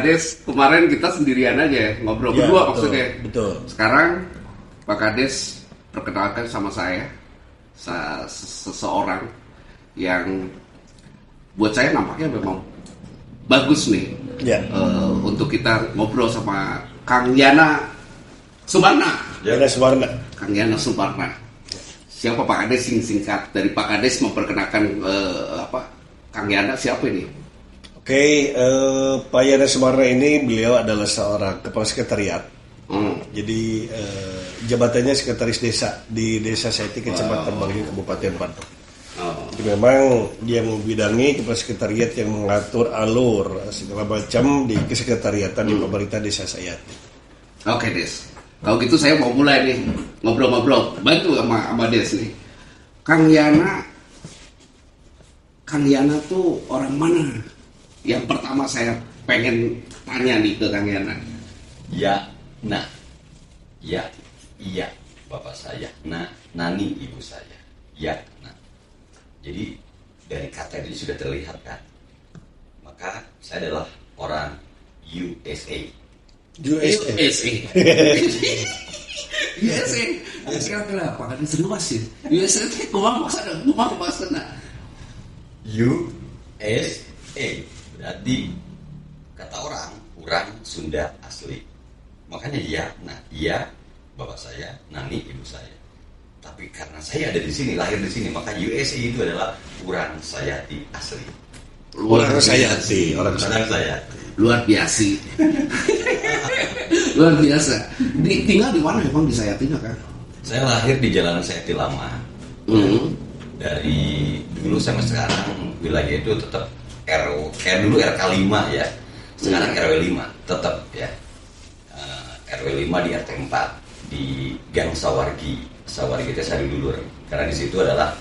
Kades kemarin kita sendirian aja ngobrol berdua maksudnya. Betul. Sekarang Pak Kades perkenalkan sama saya seseorang yang buat saya nampaknya memang bagus nih. Ya. Untuk kita ngobrol sama Kang Yana Subarna. Yana Subarna. Kang Yana Subarna. Siapa Pak Kades singkat dari Pak Kades memperkenalkan Kang Yana siapa ini? Oke, Pak Yana Subarna ini beliau adalah seorang kepala sekretariat. Jadi jabatannya sekretaris desa di Desa Saiti, Kecamatan Bangli, Kabupaten Bandung. Jadi memang dia membidangi kepala sekretariat yang mengatur alur segala macam di kesekretariatan di pemerintah Desa Sayati. Oke Des, kalau gitu saya mau mulai nih ngobrol-ngobrol, bantu sama Des nih. Kang Yana tuh orang mana? Yang pertama saya pengen tanya nih ke Kang Yana. Iya, bapak saya. Nani ibu saya. Ya, nah. Jadi dari kata itu sudah terlihat kan. Maka saya adalah orang USA. Sekarang apa? Kan seluas sih. USA itu kumang maksudnya. USA berarti kata orang Sunda asli. Makanya iya bapak saya, Nani ibu saya. Tapi karena saya ada di sini, lahir di sini, maka USA itu adalah orang Sayati asli. Orang Sayati. Luar biasa. Luar biasa. Tinggal di mana emang di Sayati kan? Saya lahir di Jalan Sayati Lama. Dari dulu sampai sekarang wilayah itu tetap dulu RK 5 ya. Sekarang RW 5 tetap ya. RW 5 di RT 4 di Gang Sawargi itu Sari Dulur, karena di situ adalah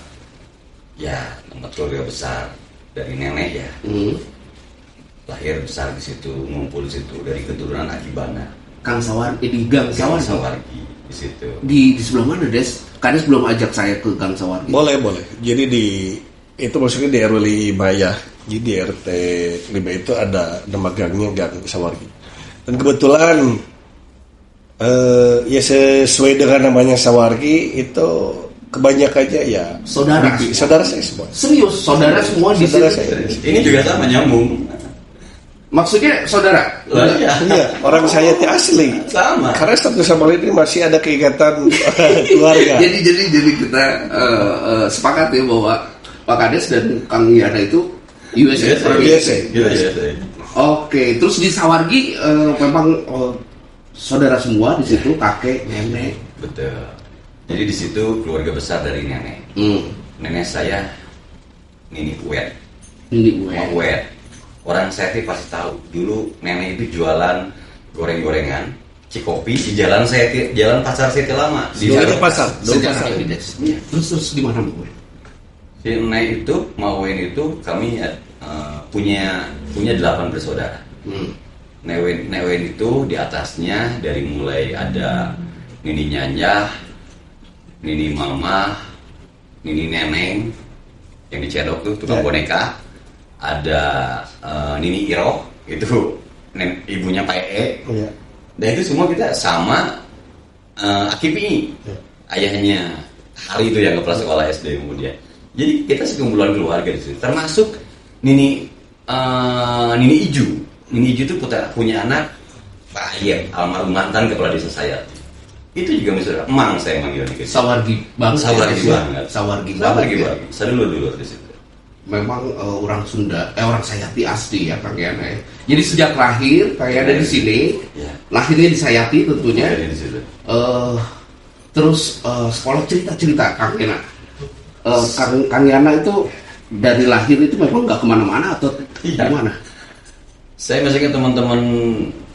ya tempat keluarga besar dari nenek ya. Lahir besar di situ, ngumpul di situ dari keturunan Akibana. Kang Sawargi di Gang Sawargi di situ. Di sebelah mana Des? Kades belum ajak saya ke Gang Sawargi. Boleh. Jadi itu maksudnya di RW 5 ya. Jadi di RT 5 itu ada nama gangnya Gang Sawargi. Dan kebetulan ya sesuai dengan namanya Sawargi itu kebanyakannya ya saudara saya semua. Serius, saudara semua di sini. Ini juga sama nyambung. Maksudnya saudara? Iya, orang Sayati asli. Sama. Karena satu sama lain ini masih ada keikatan keluarga. Jadi kita sepakat ya bahwa Pak Kades dan Kang Yana itu USA. Oke, terus di Sawargi memang saudara semua di situ, kakek, nenek. Betul. Jadi di situ keluarga besar dari nenek. Nenek saya Nini Uwet. Orang saya pasti tahu. Dulu nenek itu jualan goreng-gorengan, cikopi di jalan Pasar Sayati Lama. Di pasar. Terus di mana Bu? Si nenek itu, Mawen itu kami punya 8 bersaudara. Newen itu di atasnya dari mulai ada Nini Nyanyah, Nini Mama, Nini Neneng yang dicedok tuh tukang boneka, ada Nini Iro itu ibunya Pak E. Dan itu semua kita sama Akipi, ayahnya Hari itu yang kepala sekolah SD kemudian. Jadi kita sekumpulan keluarga di situ, termasuk Nini Iju. Nini Iju itu punya anak Pak Ayem, almarhum mantan kepala desa saya. Itu juga misalnya emang saya manggilnya gitu. Sawargi banget. Sawargi. Sadulur di situ. Memang orang Sunda, orang Sayati asli ya Kang Yana. Jadi sejak lahir Kang Yana di sini, lahirnya di Sayati tentunya. Di situ. Terus sekolah cerita Kang Yana. Kang Yana itu dari lahir itu memang nggak kemana-mana atau gimana? Saya masih ke teman-teman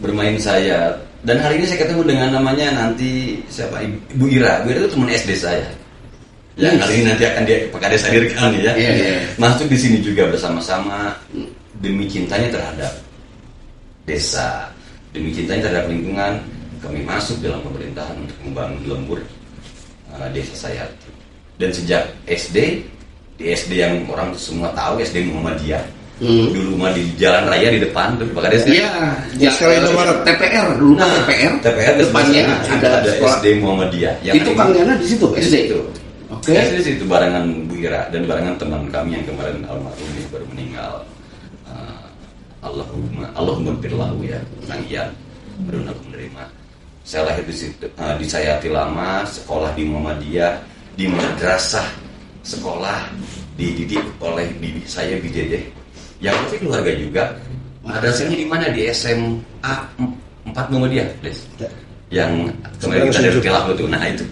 bermain saya, dan hari ini saya ketemu dengan namanya nanti siapa, Ibu Ira. Bu Ira itu teman SD saya. Ya, hari ini nanti akan Pak Kades hadirkan ya. Masuk di sini juga bersama-sama demi cintanya terhadap desa, demi cintanya terhadap lingkungan. Kami masuk dalam pemerintahan untuk membangun lembur desa saya. Dan sejak SD, di SD yang orang semua tahu, SD Muhammadiyah, Dulu mah di jalan raya di depan tuh, Pak Kades. Iya, Sekarang Indomaret. TPR dulu kan TPR depannya ada sekolah. SD Muhammadiyah. Itu Kang Yana di situ SD. Itu. Oke. SD di situ barengan Bu Ira dan barengan teman kami yang kemarin almarhum ini baru meninggal. Allahumma firlahu ya, Kang Ian baru menerima. Saya lahir di situ, di Sayati Lama, sekolah di Muhammadiyah, di madrasah sekolah dididik oleh bibi saya Bidede. Yang pasti keluarga juga. Madrasahnya di mana? Di SMA 4 Muhammadiyah, Des. Yang kemarin kita dari Tilah itu. Nah itu.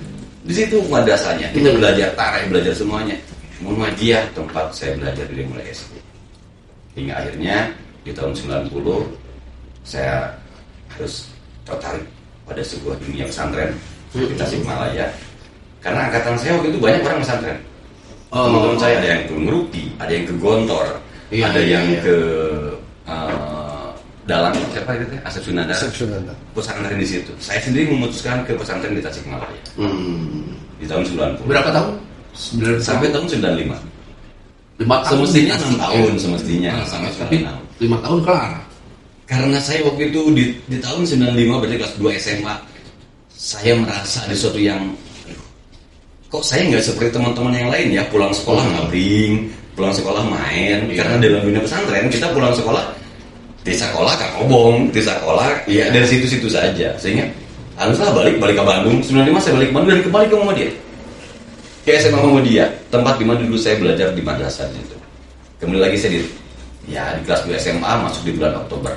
Di situ madrasahnya. Kita belajar tarikh, belajar semuanya. Muhammadiyah tempat saya belajar dari mulai SD. Hingga akhirnya di tahun 90 saya harus tertarik pada sebuah dunia pesantren di Tasikmalaya. Karena angkatan saya waktu itu banyak orang pesantren. Teman-teman saya ada yang ke Ngeruki, ada yang ke Gontor, ada yang ke Dalang, siapa itu? Asep Sunanda. Pesantren di situ. Saya sendiri memutuskan ke pesantren di Tasikmalaya. Di tahun 90. Berapa tahun? Sampai tahun 95. 5 tahun. Semestinya 6 tahun semestinya. Tapi 5 tahun kelar. Karena saya waktu itu di tahun 95 berarti kelas 2 SMA, saya merasa ada sesuatu yang kok saya nggak seperti teman-teman yang lain ya, pulang sekolah ngabring, pulang sekolah main. Karena dalam dunia pesantren kita pulang sekolah di sekolah Kang Obong, di sekolah ya dari situ-situ saja. Sehingga haruslah balik ke Bandung. 95 saya balik ke Bandung dan kembali ke Muhammadiyah. Ke SMA Muhammadiyah, tempat di mana dulu saya belajar di madrasah itu. Kemudian lagi saya di kelas 2 SMA masuk di bulan Oktober.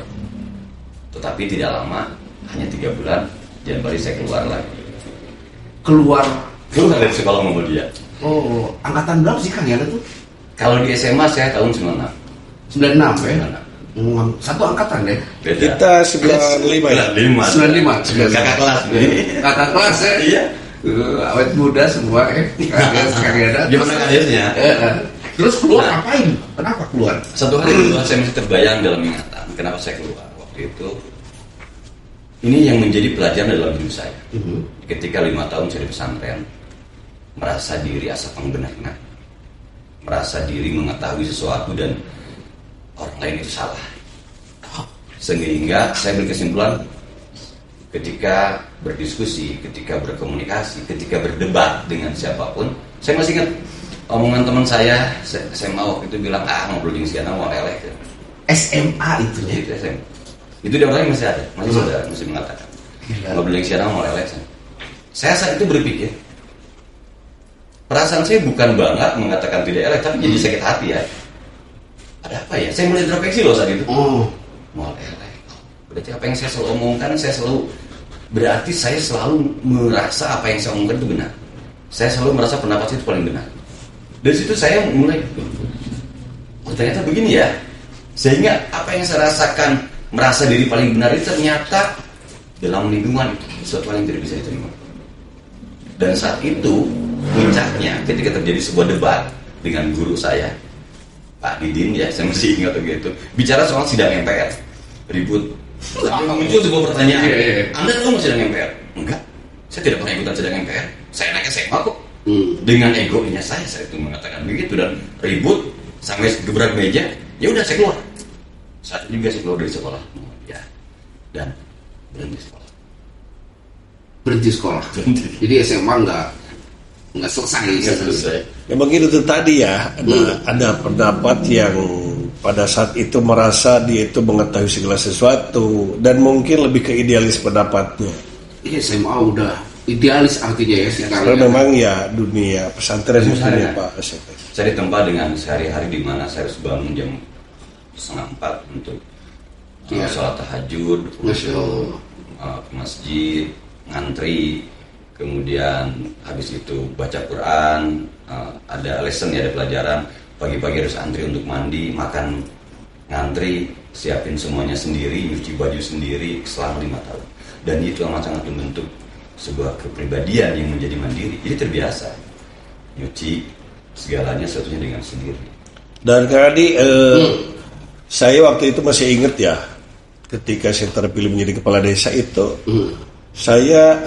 Tetapi tidak lama, hanya 3 bulan, Januari saya keluar lagi. Keluar dari sekolah Muhammadiyah. Oh, angkatan berapa sih Kang Yana tuh? Kalau di SMA saya tahun 96. 96 ya? Satu angkatan deh. Beda. Kita 95 ya. 95. Kakak kelas nih. Kakak kelas ya? Iya. Awet muda semua Kang Yana. Gimana kadernya? Terus keluar ngapain? Kenapa keluar? Satu hari keluar saya masih terbayang dalam ingatan. Kenapa saya keluar waktu itu? Ini yang menjadi pelajaran dalam hidup saya. Ketika 5 tahun saya di pesantren, merasa diri asa pengbenarnya, merasa diri mengetahui sesuatu dan orang lain itu salah. Sehingga saya berkesimpulan ketika berdiskusi, ketika berkomunikasi, ketika berdebat dengan siapapun, saya masih ingat omongan teman saya SMA waktu itu bilang, ngobrol dengan si anak leleh. SMA itu ya? Itu SMA. Itu di orang masih ada, masih mengatakan. Ngobrol dengan si anak leleh. Saya saat itu berpikir, perasaan saya bukan bangga mengatakan tidak elek, tapi jadi sakit hati ya. Ada apa ya? Saya mulai introspeksi loh saat itu. Mau elek. Berarti apa yang saya selalu omongkan, berarti saya selalu merasa apa yang saya omongkan itu benar. Saya selalu merasa pendapat saya itu paling benar. Dari situ saya mulai, ternyata begini ya. Sehingga apa yang saya rasakan, merasa diri paling benar itu ternyata dalam lingkungan itu sesuatu yang tidak bisa diterima. Dan saat itu puncaknya ketika terjadi sebuah debat dengan guru saya, Pak Didin ya, saya masih ingat begitu, bicara soal sidang MPR, ribut. Tapi muncul sebuah pertanyaan, Anda tahu nggak sidang MPR? Enggak, saya tidak pernah ikutan sidang MPR. Saya naik SMA kok. Dengan egonya saya itu mengatakan begitu dan ribut sampai gebrak meja. Ya udah saya keluar. Saat itu juga saya keluar dari sekolah, ya, dan berhenti sekolah. Berhenti sekolah. Jadi SMA nggak selesai. Ya mungkin itu tadi ya, ada pendapat yang pada saat itu merasa dia itu mengetahui segala sesuatu dan mungkin lebih ke idealis pendapatnya. Iya, SMA udah idealis artinya ya sekarang. Karena memang ya dunia pesantren dunia Pak Asep. Saya ditempa dengan sehari-hari di mana saya harus bangun jam 3:30 untuk sholat tahajud, ke masjid, ngantri, kemudian habis itu baca Quran, ada lesson ya, ada pelajaran. Pagi-pagi harus antri untuk mandi, makan, ngantri, siapin semuanya sendiri, nyuci baju sendiri selama 5 tahun. Dan itu amat sangat membentuk sebuah kepribadian yang menjadi mandiri. Jadi terbiasa nyuci segalanya sesuatunya dengan sendiri. Dan Kadi, saya waktu itu masih ingat ya, ketika saya terpilih menjadi kepala desa itu, saya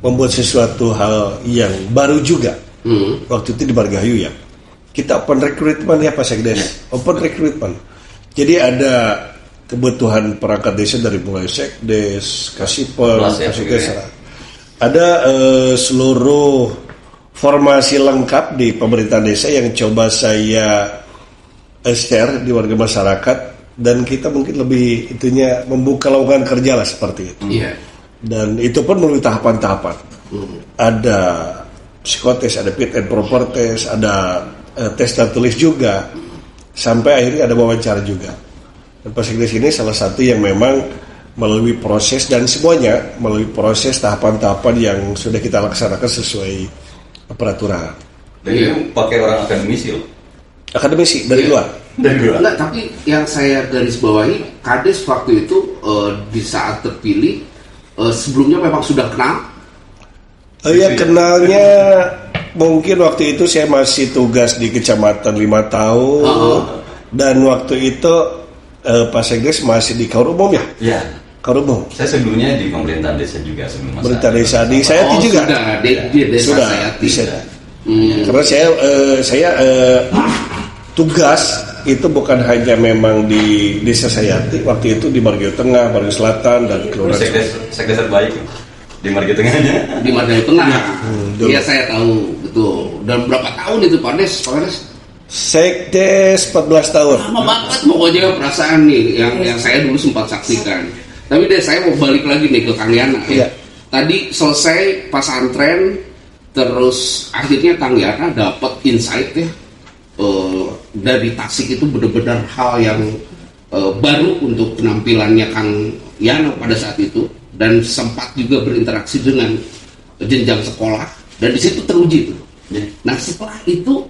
membuat sesuatu hal yang baru juga. Waktu itu di Margahayu ya. kita open recruitment ya Pak Sekdes. Open recruitment. Jadi ada kebutuhan perangkat desa dari mulai Sekdes, Kasipel, Kasih Desa. Ada seluruh formasi lengkap di pemerintah desa yang coba saya share di warga masyarakat, dan kita mungkin lebih itunya membuka lowongan kerja lah seperti itu. Dan itu pun melalui tahapan-tahapan. Ada psikotes, ada fit and proper test, ada tes tertulis juga, sampai akhirnya ada wawancara juga. Dan Pak Sekdes ini salah satu yang memang melalui proses, dan semuanya melalui proses tahapan-tahapan yang sudah kita laksanakan sesuai peraturan. Dan itu pakai orang akademisi loh. Akademisi dari luar. Enggak, tapi yang saya garis bawahi, Kades waktu itu di saat terpilih sebelumnya memang sudah kenal. Ya kenalnya mungkin waktu itu saya masih tugas di kecamatan 5 tahun, dan waktu itu Pak Sekdes masih di Kaur Umum ya? Iya. Kaur Umum. Saya sebelumnya di pemerintahan desa juga sebelum masa. Pemerintah desa di Sayati juga. Sudah, di desa Sayati. Karena saya tugas itu bukan hanya memang di desa Sayati, waktu itu di Margio Tengah, Margio Selatan, dan Kelurahan. Sekdes terbaik di Margio Tengahnya. Di Margio Tengah. Iya, saya tahu betul. Dan berapa tahun itu Pak Des? Sekdes 14 tahun. Lama banget pokoknya perasaan nih yang saya dulu sempat saksikan. Tapi deh saya mau balik lagi nih ke Kang Yana. Iya. Tadi selesai pesantren, terus akhirnya Kang Yana dapat insight ya. Dari Tasik itu benar-benar hal yang baru untuk penampilannya Kang Yana pada saat itu, dan sempat juga berinteraksi dengan jenjang sekolah, dan di situ teruji tuh. Nah setelah itu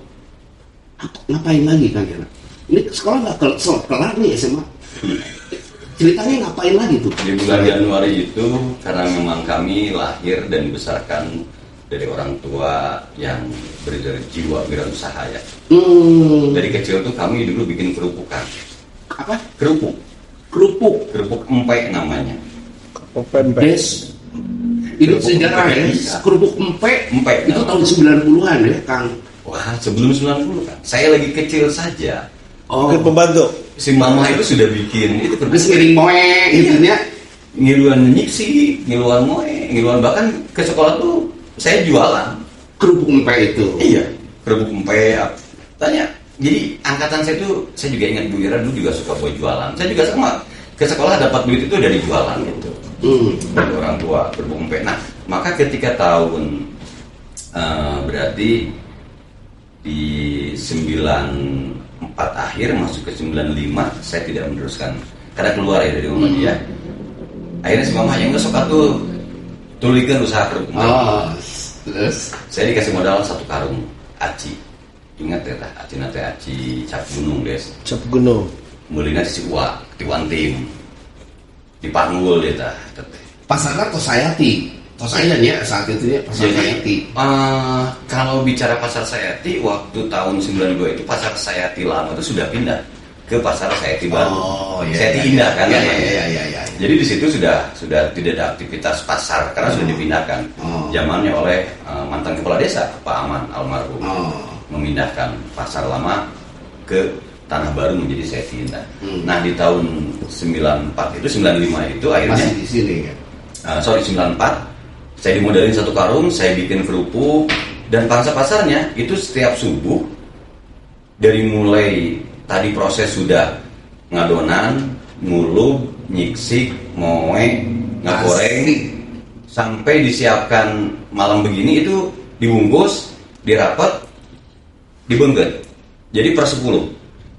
ngapain lagi Kang Yana? Ini sekolah nggak kelar nih SMA. Ceritanya ngapain lagi tuh? Di bulan Januari itu karena memang kami lahir dan dibesarkan dari orang tua yang berjiwa wirausaha ya. Dari kecil tuh kami dulu bikin kerupukan. Apa? Kerupuk empek namanya. Des. Ini sejarah ya. Kerupuk empek itu tahun 90-an ya Kang. Wah, sebelum 90 kan. Saya lagi kecil saja. Mungkin pembantu. Si mama itu sudah bikin itu terus ngiring moe gitu ya. Ngiluan nyiksi, ngiluan moe, ngiluan, bahkan ke sekolah tuh saya jualan kerupuk empek itu. Iya, kerupuk empek. Tanya, jadi angkatan saya tuh, saya juga ingat Bu Ira dulu juga suka buat jualan. Saya juga sama ke sekolah dapat duit itu dari jualan gitu. Dari orang tua kerupuk empek. Nah, maka ketika tahun berarti di 94 akhir masuk ke 95 saya tidak meneruskan karena keluar ya dari Muhammadiyah. Akhirnya si mama yang ngesok tuh tulikan usaha kerupuk empek. Terus saya dikasih modal 1 karung aci. Ingat ya tah, aci nate aci cap gunung des. Cap gunung. Mulina si uak, tiwan tim. Dipanggul ya tah. Pasarnya Tosayati. Tosayan ya saat itu ya pasar Sayati. Kalau bicara pasar Sayati waktu tahun 92 itu pasar Sayati lama itu sudah pindah ke pasar Sayati baru. Sayati Indah kan. Iya. Jadi di situ sudah tidak ada aktivitas pasar karena sudah dipindahkan. Zamannya oleh mantan kepala desa Pak Aman almarhum memindahkan pasar lama ke tanah baru menjadi Sayati Indah. Nah di tahun 95 itu akhirnya masih di sini ya. 94 saya dimodalin 1 karung, saya bikin kerupuk, dan pangsa pasarnya itu setiap subuh dari mulai tadi proses sudah ngadonan, ngulub, nyiksik, moe, ngagoreng, sampai disiapkan malam begini itu dibungkus, dirapat, dibengket. Jadi per 10.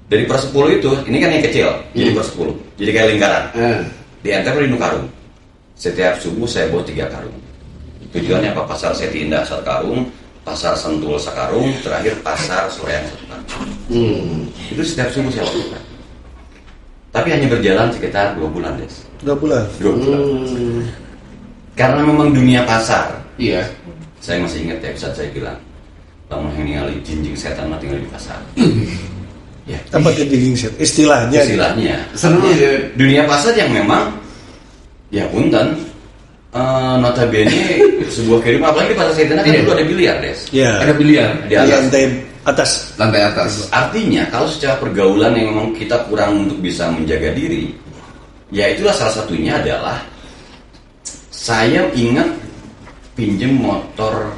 Dari per 10 itu, ini kan yang kecil, jadi per 10. Jadi kayak lingkaran. Diantar di karung. Setiap subuh saya bawa 3 karung. Tujuannya apa? Pasar Sayati Indah 1 karung, pasar Sentul 1 karung, terakhir pasar Soreang 1 karung. Itu setiap subuh saya lakukan. Tapi hanya berjalan sekitar 2 bulan, Des. 2 bulan. 2 bulan. Karena memang dunia pasar. Iya. Saya masih ingat ya, saat saya bilang, lamun yang ningali jinjing setan mah tinggal di pasar. Ya. Apa jinjing setan? Istilahnya. Seru ya. Dunia pasar yang memang ya punten. Notabene sebuah kehidupan, apalagi di pasar Sayati kan dulu ada biliar, Des. Ya. Ada biliar Di atas. lantai atas. Lantai atas. Artinya kalau secara pergaulan yang memang kita kurang untuk bisa menjaga diri, ya itulah salah satunya adalah saya ingat pinjem motor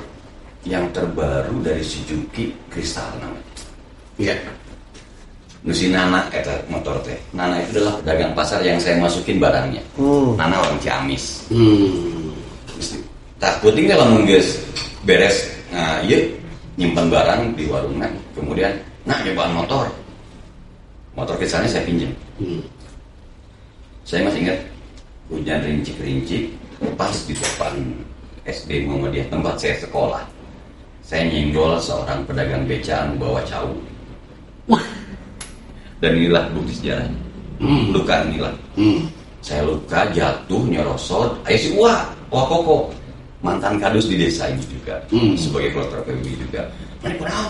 yang terbaru dari Suzuki Crystal namanya. Iya. Nusi Nana eta motor teh. Nana itu adalah pedagang pasar yang saya masukin barangnya. Nana orang Ciamis. Tak penting lamun geus beres. Nah, iya nyimpan barang di warungnya. Kemudian, nyobaan motor. Motor kesannya saya pinjam. Saya masih ingat hujan rinci-rinci pas di depan SD Muhammadiyah tempat saya sekolah. Saya nyenggol seorang pedagang becaan bawa cau. Dan inilah bukti sejarahnya. Luka inilah. Saya luka, jatuh, nyorosot. Ayo si Wah Koko, mantan kadus di desa ini juga, sebagai kloter PBB juga. Mana kurang?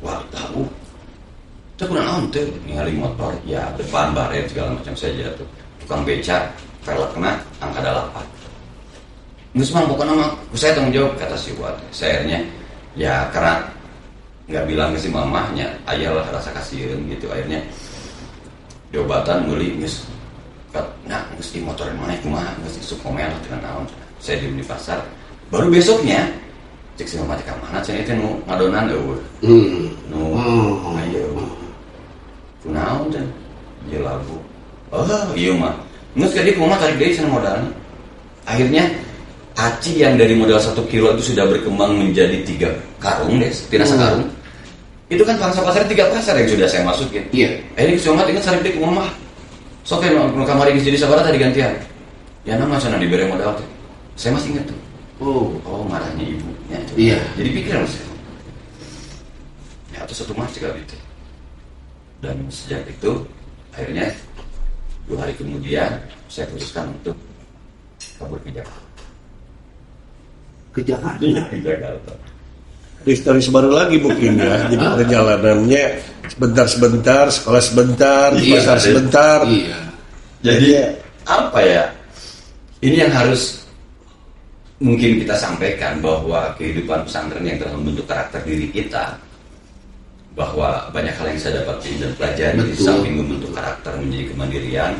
Wah tahu. Itu kurang tuh. Ningali motor, ya depan baret segala macam saya jatuh. Tukang beca, velg kena, angka 8. Nggak semang pokoknya mah, saya tanggung jawab kata si Wah. Saya akhirnya, ya karena nggak bilang ke si mamahnya, ayalah rasa kasihan gitu. Akhirnya diobatan beli nges, nges di motor mana itu mah nges di Sukomen dengan naon. Saya di pasar. Baru besoknya cek si mama cek mana cek itu nu ngadonan eueuh. Ayo. Kunaon teh? Ieu lagu. Oh, iya mah. Nges ka dieu kumaha tarik deui cenah modalna. Akhirnya aci yang dari modal 1 kilo itu sudah berkembang menjadi 3 karung deh, tina sakarung. Itu kan pangsa pasar 3 pasar yang sudah saya masukin. Iya. Ini somat ingat sarip deui kumaha. Sok ya nu kamari geus jadi sabaraha tadi gantian. Ya nama sana diberi modal teh. Saya masih ingat tuh. Oh marahnya ibunya. Iya. Jadi pikiran saya. Ya atau satu mas juga gitu. Dan sejak itu akhirnya 2 hari kemudian saya putuskan untuk kabur ke Jakarta. Ke Jakarta. Ke Jakarta. Historis baru lagi mungkin ya. Jadi perjalanannya sebentar-sebentar, sekolah sebentar, di pasar sebentar. Iya. Jadi apa ya? Ini yang harus mungkin kita sampaikan, bahwa kehidupan pesantren yang telah membentuk karakter diri kita, bahwa banyak hal yang saya dapatkan dan pelajari di samping membentuk karakter menjadi kemandirian,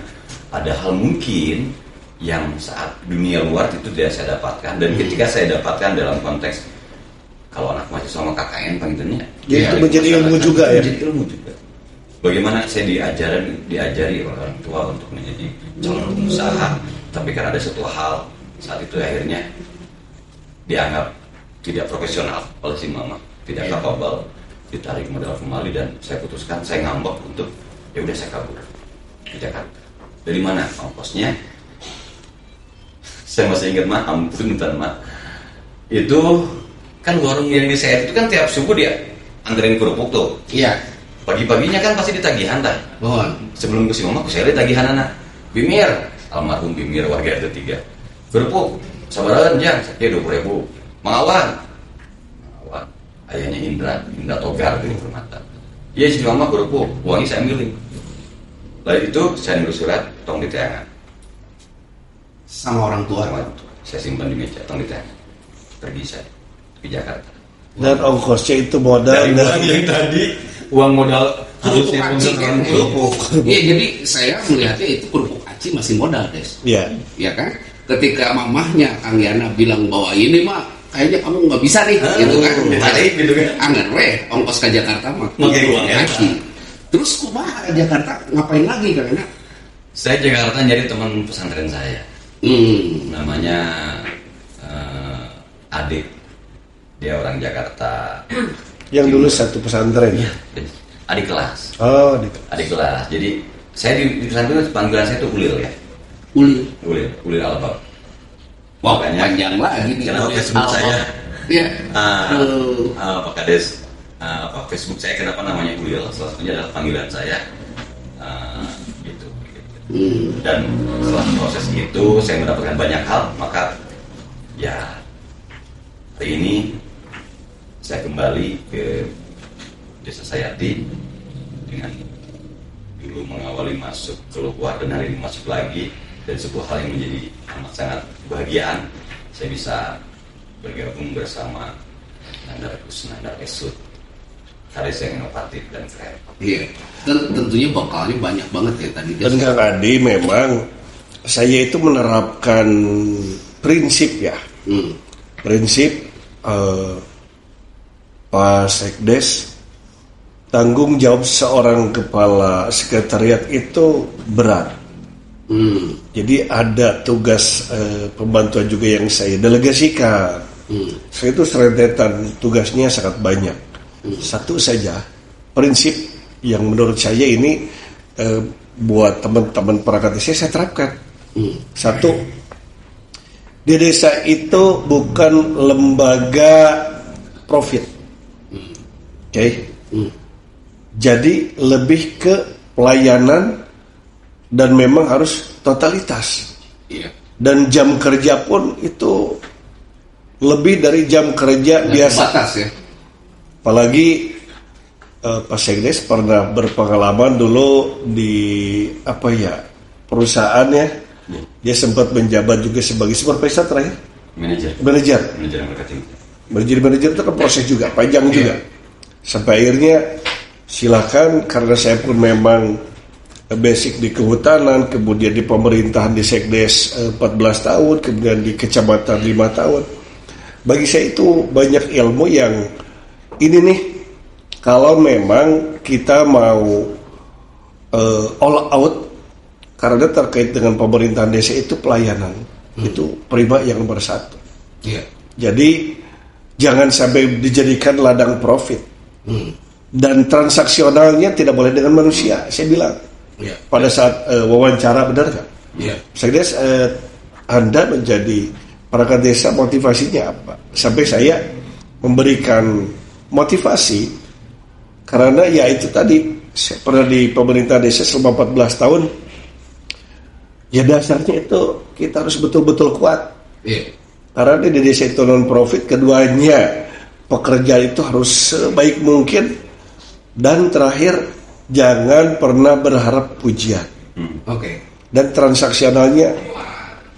ada hal mungkin yang saat dunia luar itu tidak saya dapatkan, dan ketika saya dapatkan dalam konteks kalau anak mahasiswa sama KKN panggilannya, ya, itu menjadi ilmu juga ya. Menjadi ilmu juga. Bagaimana saya diajari oleh orang tua untuk menjadi calon pengusaha, tapi karena ada satu hal saat itu akhirnya dianggap tidak profesional oleh si mama, tidak kapabel, ditarik modal kembali, dan saya putuskan, saya ngambek untuk ya udah saya kabur ke Jakarta. Dari mana ongkosnya? Saya masih ingat mah, ampun mah. Itu kan warung yang di saya itu kan tiap subuh dia anterin kerupuk tuh. Iya. Pagi-paginya kan pasti ditagihan dah. Sebelum ke si mama, saya lihat tagihan anak. Bimir, almarhum Bimir warga RT 3. Kerupuk, sabaran jang, saya 20.000. Mengawan, ayahnya Indra Togar dari Permata. Iya si mama kerupuk, uangnya saya ambilin. Lalu itu saya nulis surat, tong diteangan. Sama orang tua. Saya simpan di meja, tong diteangan. Pergi saya ke Jakarta. Dan ongkosnya itu modal dari uang yang tadi, uang modal harusnya kerupuk. Iya, jadi saya melihatnya itu kerupuk aci masih modal, Des. Iya. Iya kan? Ketika mamahnya Kang Yana bilang bahwa ini mah kayaknya kamu nggak bisa nih, gitu kan? Tarik gitu kan? Anggar weh, ongkos ke Jakarta mah. Pakai uang aci. Terus kumaha ke Jakarta ngapain lagi Kang Yana? Saya Jakarta nyari teman pesantren saya. Namanya Adik. Dia orang Jakarta. Yang dulu satu pesantren. Iya. Adik kelas. Oh, Adik kelas. Jadi saya di pesantren panggilan saya itu Ulil ya. Ulil Albab. Wah, panjang lagi nih. Kenapa Facebook saya? Iya. Pak Kades. Facebook saya kenapa namanya Ulil? Salah satunya adalah panggilan saya. Gitu. Dan setelah proses itu saya mendapatkan banyak hal, maka ya hari ini saya kembali ke Desa Sayati dengan dulu mengawali masuk keluar dan hari ini masuk lagi, dan sebuah hal yang menjadi amat sangat kebahagiaan saya bisa bergabung bersama Nandar Kusnandar Esud, kades yang inovatif dan keren. Iya. Tentunya bakalnya banyak banget ya tadi. Dan Kang Adi, memang saya itu menerapkan prinsip ya. Prinsip Pak Sekdes, tanggung jawab seorang kepala sekretariat itu berat. Jadi ada tugas pembantuan juga yang saya delegasikan. Saya itu serentetan tugasnya sangat banyak. Satu saja prinsip yang menurut saya ini buat teman-teman perangkat desa saya terapkan. Satu, di desa itu bukan lembaga profit. Oke. Jadi lebih ke pelayanan dan memang harus totalitas. Iya. Dan jam kerja pun itu lebih dari jam kerja biasa. Batas ya. Apalagi Pak Sekdes pernah berpengalaman dulu di perusahaannya. Dia sempat menjabat juga sebagai supervisor terakhir. Manajer marketing. Manajer itu kan proses juga, panjang juga. Sampai akhirnya silakan, karena saya pun memang basic di kehutanan, kemudian di pemerintahan di Sekdes 14 tahun, kemudian di kecamatan 5 tahun. Bagi saya itu banyak ilmu yang ini nih, kalau memang kita mau all out, karena terkait dengan pemerintahan desa itu pelayanan, itu prima yang nomor satu. Iya. Jadi jangan sampai dijadikan ladang profit. Dan transaksionalnya tidak boleh dengan manusia, saya bilang. Iya. Pada saat wawancara, benar kan? Iya. Saya Anda menjadi perangkat desa, motivasinya apa? Sampai saya memberikan motivasi, karena ya itu tadi, saya pernah di pemerintah desa selama 14 tahun. Ya dasarnya itu kita harus betul-betul kuat. Iya. Karena di desa itu non profit, keduanya pekerja itu harus sebaik mungkin, dan terakhir jangan pernah berharap pujian. Oke. Dan transaksionalnya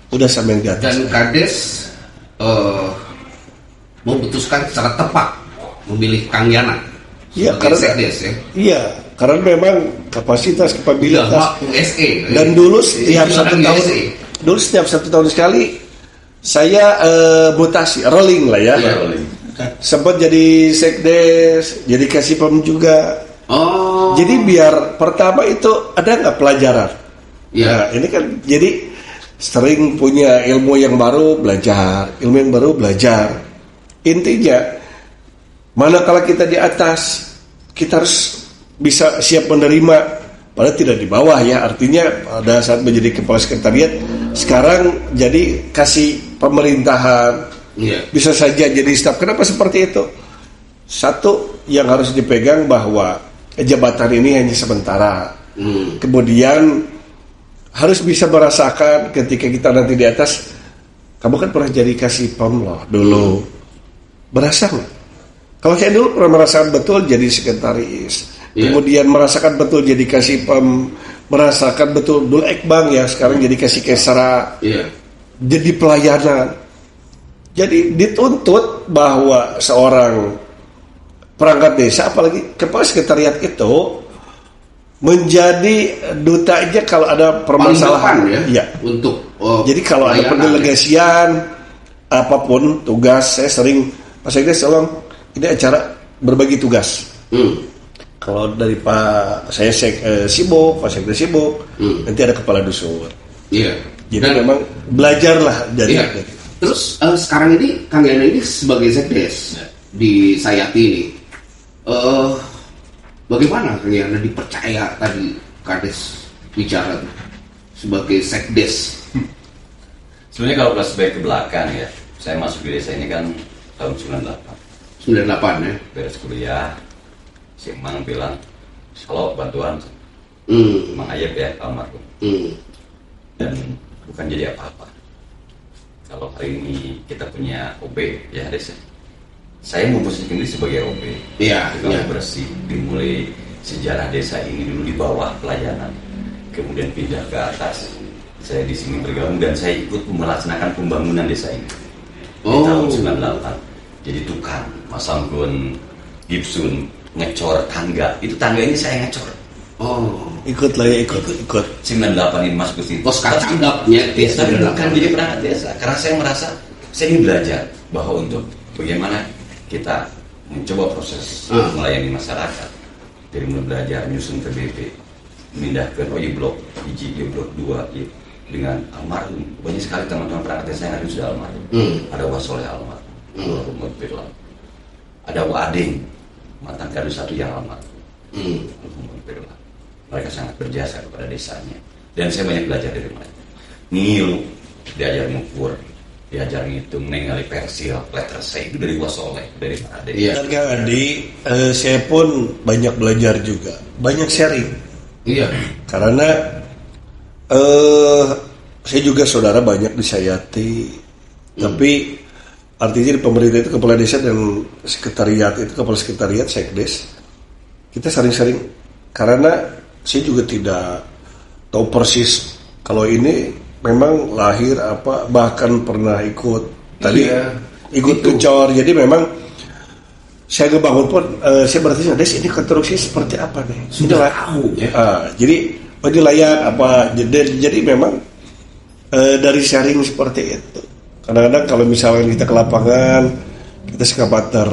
udah sama yang di atas. Dan Kades memutuskan secara tepat memilih Kang Yana sebagai Sekdes ya. Iya, karena memang kapasitas, kapabilitas. USE. Dan dulu setiap satu tahun sekali saya mutasi, rolling lah ya. Iya, rolling. Sempat jadi Sekdes, jadi Kasipam juga. Oh. Jadi biar pertama itu ada nggak pelajaran? Iya. Nah, ini kan jadi sering punya ilmu yang baru, belajar. Ilmu yang baru, belajar. Intinya, manakala kita di atas, kita harus bisa siap menerima. Padahal tidak di bawah ya. Artinya pada saat menjadi kepala sekretariat, sekarang jadi kasih pemerintahan. Iya. Bisa saja jadi staf. Kenapa seperti itu? Satu yang harus dipegang bahwa jabatan ini hanya sementara. Kemudian harus bisa merasakan ketika kita nanti di atas. Kamu kan pernah jadi Kasipam loh dulu. Berasa nggak? Kalau saya dulu pernah merasakan betul jadi sekretaris. Kemudian merasakan betul jadi Kasipam, merasakan betul dulu Ekbang ya, sekarang jadi Kasih Kesra. Jadi pelayanan. Jadi dituntut bahwa seorang perangkat desa, apalagi kepala sekretariat itu, menjadi dutanya kalau ada permasalahan ya. Untuk jadi kalau ada pendelegasian apapun tugas, saya sering Pak Sekdes tolong ini acara berbagi tugas. Kalau dari Pak saya sibuk, Pak Sekdes sibuk, nanti ada kepala dusun. Iya. Jadi memang belajarlah dari. Terus sekarang ini Kang Yana ini sebagai Sekdes di Sayati ini, bagaimana Kang Yana dipercaya tadi Kades bicara sebagai Sekdes? Sebenarnya kalau flashback ke belakang ya, saya masuk di desa ini kan tahun 98 ya. Beres kuliah, si Emang bilang kalau bantuan Mang Ayep ya almarhum, dan bukan jadi apa-apa. Kalau hari ini kita punya OB ya desa, saya memposisikan diri sebagai OB. Iya. Bersih, dimulai sejarah desa ini dulu di bawah pelayanan, kemudian pindah ke atas. Saya di sini bergabung dan saya ikut melaksanakan pembangunan desa ini di tahun 98. Jadi tukang, masanggun, gipsun, ngecor tangga. Itu tangga ini saya ngecor. Oh, Ikut lah ya, ikut. 98 ini masuk ke situ. pos tanggapnya Tapi bukan jadi perangkat desa. Karena saya merasa saya ingin belajar bahwa untuk bagaimana kita mencoba proses melayani masyarakat. Dari mulai belajar nyusun PBB, pindah ke blok hiji, blok 2, dengan almarhum. Banyak sekali teman-teman perangkat desa yang ada sudah almarhum. Ada Wasoleh almarhum, ada Wading, mantan kadus 1 yang almarhum. Mereka sangat berjasa kepada desanya, dan saya banyak belajar dari mereka. Ngilu, diajar ngukur, diajar ngitung, ningali persil, letter C itu dari Wasoleh, dari Pak Ade. Iya. Dan Kang Adi, saya pun banyak belajar juga, banyak sharing. Iya. Karena saya juga saudara banyak disayati, tapi artinya di pemerintah itu kepala desa dan sekretariat itu kepala sekretariat sekdes, kita sering-sering karena saya juga tidak tahu persis kalau ini memang lahir apa, bahkan pernah ikut tadi ikut kencor, jadi memang saya ngebangun pun saya berarti Des ini konstruksi seperti apa nih Sudah tahu ya. jadi ini layak apa, jadi memang dari sharing seperti itu. Kadang-kadang kalau misalnya kita ke lapangan kita skapater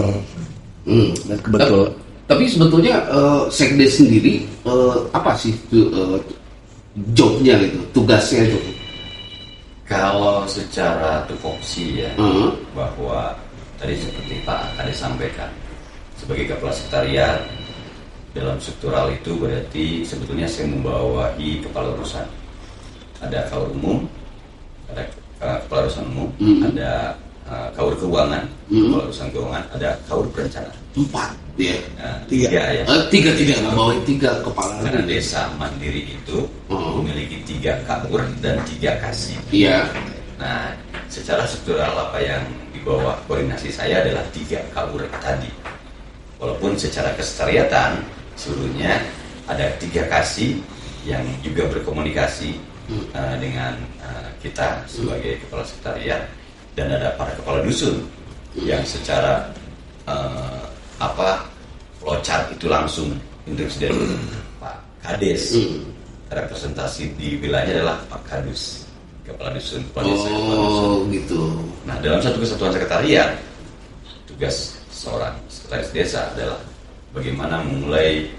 dan kebetulan. Tapi sebetulnya sekdes sendiri apa sih jobnya gitu, tugasnya itu? Kalau secara tupoksi ya, bahwa tadi seperti Pak Ade sampaikan, sebagai kepala sekretariat dalam struktural itu berarti sebetulnya saya membawahi kepala urusan. Ada kaur umum, ada kepala urusan umum, ada kaur keuangan, kepala urusan keuangan, ada kaur perencanaan. 4 ya. Nah, 3 ya. Tiga bawain 3 kepala. Karena desa mandiri itu memiliki 3 kaur dan 3 kasih. Iya. Nah, secara struktural apa yang di bawah koordinasi saya adalah 3 kaur tadi. Walaupun secara kesekretariatan seluruhnya ada 3 kasih yang juga berkomunikasi dengan kita sebagai kepala sekretariat, dan ada para kepala dusun yang secara flowchart itu langsung instruksi dari Pak Kades. Representasi di wilayahnya adalah Pak Kadus, kepala dusun, kepala desa, kepala dusun. Gitu. Nah, dalam satu kesatuan sekretariat, tugas seorang sekretaris desa adalah bagaimana memulai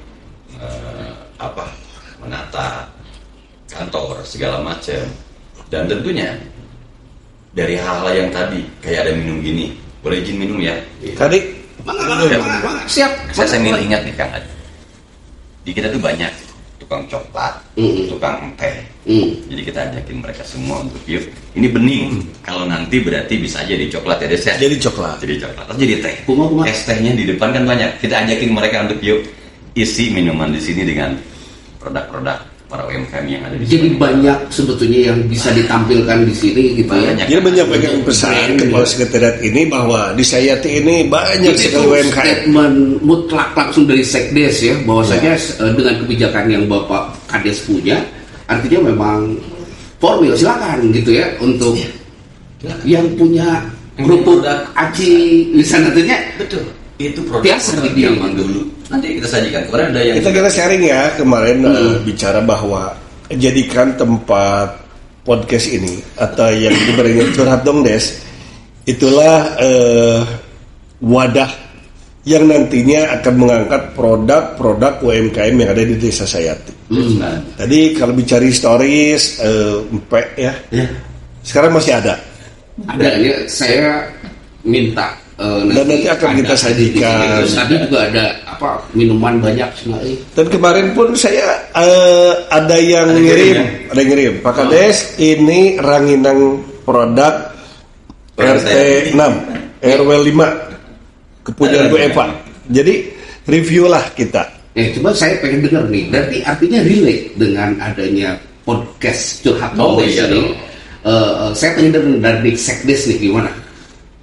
menata kantor segala macam, dan tentunya dari hal-hal yang tadi kayak ada minum gini, boleh izin minum ya? Tadi Siap. Saya ingat nih Kang Adi, di kita tuh banyak tukang coklat, tukang teh. Jadi kita ajakin mereka semua untuk yuk, ini bening. Kalau nanti berarti bisa jadi coklat ya Des ya? jadi coklat. Jadi coklat, atau jadi teh. Bunga. Es tehnya di depan kan banyak. Kita ajakin mereka untuk yuk isi minuman di sini dengan produk-produk para UMKM yang ada di Jadi sini. banyak sebetulnya yang bisa ditampilkan di sini gitu ya. Banyak. Dia menyampaikan pesan kepala sekretariat ini bahwa di Sayati ini banyak Itu sekali UMKM. statement mutlak langsung dari sekdes ya, bahwasanya dengan kebijakan yang Bapak Kades punya, artinya memang formil, silakan gitu ya untuk yang punya kerupuk aci lisan artinya Betul. Itu produk biasa di zaman dulu. Nanti kita sajikan. Kemarin ada yang Kita sharing ya kemarin bicara bahwa jadikan tempat podcast ini atau yang diberikan curhat dong Des, itulah wadah yang nantinya akan mengangkat produk-produk UMKM yang ada di Desa Sayati. Tadi kalau bicara stories, Empek ya, sekarang masih ada. ada ya, saya minta Dan nanti akan kita sajikan. Tadi juga ada minuman banyak sekali. Dan kemarin pun saya ada yang ngirim, Pak Kades ini ranginang produk RT 6 RW 5 kepunyaan Bu Eva. Jadi review lah kita. Coba saya pengen dengar nih. Berarti artinya relate dengan adanya podcast curhat iya ini. Saya pengen dengar dari sekdes nih gimana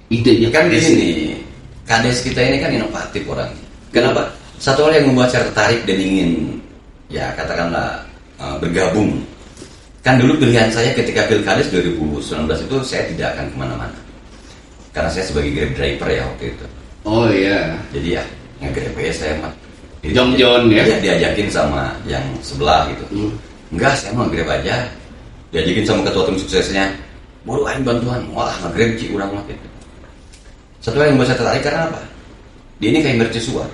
idenya kan di Kades sini. Kades kita ini kan inovatif orangnya. Kenapa? Satu orang yang membuat saya tertarik dan ingin ya katakanlah bergabung. Kan dulu pilihan saya ketika Pilkades 2019 itu saya tidak akan kemana-mana. Karena saya sebagai Grab driver ya waktu itu. Oh iya. Jadi ya nge-Grab ya saya mah. Jong-jon ya. Iya, diajakin sama yang sebelah gitu. Enggak, saya mau Grab aja. Diajakin sama ketua tim suksesnya. Baru aing bantuan. Wah, nge-Grab Ci urang mah gitu. Satu yang buat saya tertarik karena apa? Dia ini kayak mercusuar.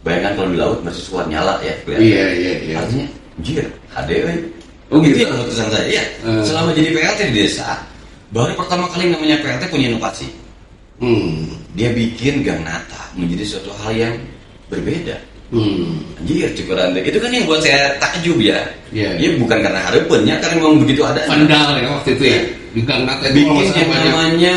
Bayangkan kalau di laut mercusuar nyala ya kelihatan. Iya. Artinya, anjir, HDW. Oh, Itu gitu. yang keputusan saya. Iya. Selama jadi PLT di desa, baru pertama kali namanya PLT punya inovasi. Dia bikin Gang Nata menjadi suatu hal yang berbeda. Anjir, cukuran itu kan yang buat saya takjub ya. Iya. Dia bukan karena harapannya, karena memang begitu ada. Vandal ya waktu itu ya. Di Gang Nata itu Bikin yang namanya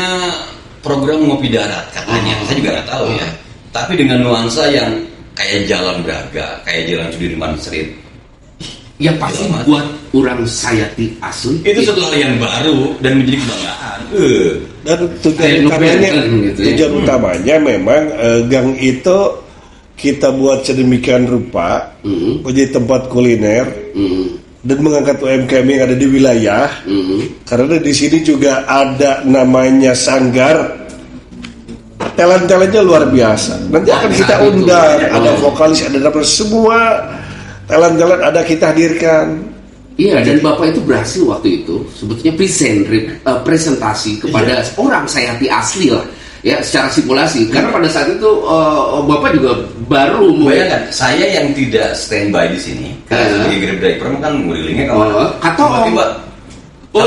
program ngopi darat katanya. Saya juga nggak tahu ya. Tapi dengan nuansa yang kayak Jalan Braga, kayak Jalan Sudirman Street. Ya pasti buat orang Sayati asli. Itu suatu hal yang baru dan menjadi kebanggaan. Dan tujuan utamanya memang gang itu kita buat sedemikian rupa menjadi tempat kuliner dan mengangkat UMKM yang ada di wilayah. Karena di sini juga ada namanya sanggar. Talent-talentnya luar biasa. Nanti akan kita undang, ada vokalis, ada drummer, semua talent-talent ada kita hadirkan. Iya, dan Bapak itu berhasil waktu itu sebetulnya presentasi kepada orang Sayati asli lah. Ya, secara simulasi. Karena pada saat itu Bapak juga baru bayangkan, saya yang tidak standby di sini karena sebagai Grab driver kan ngurilingnya kemana. Kata tiba-tiba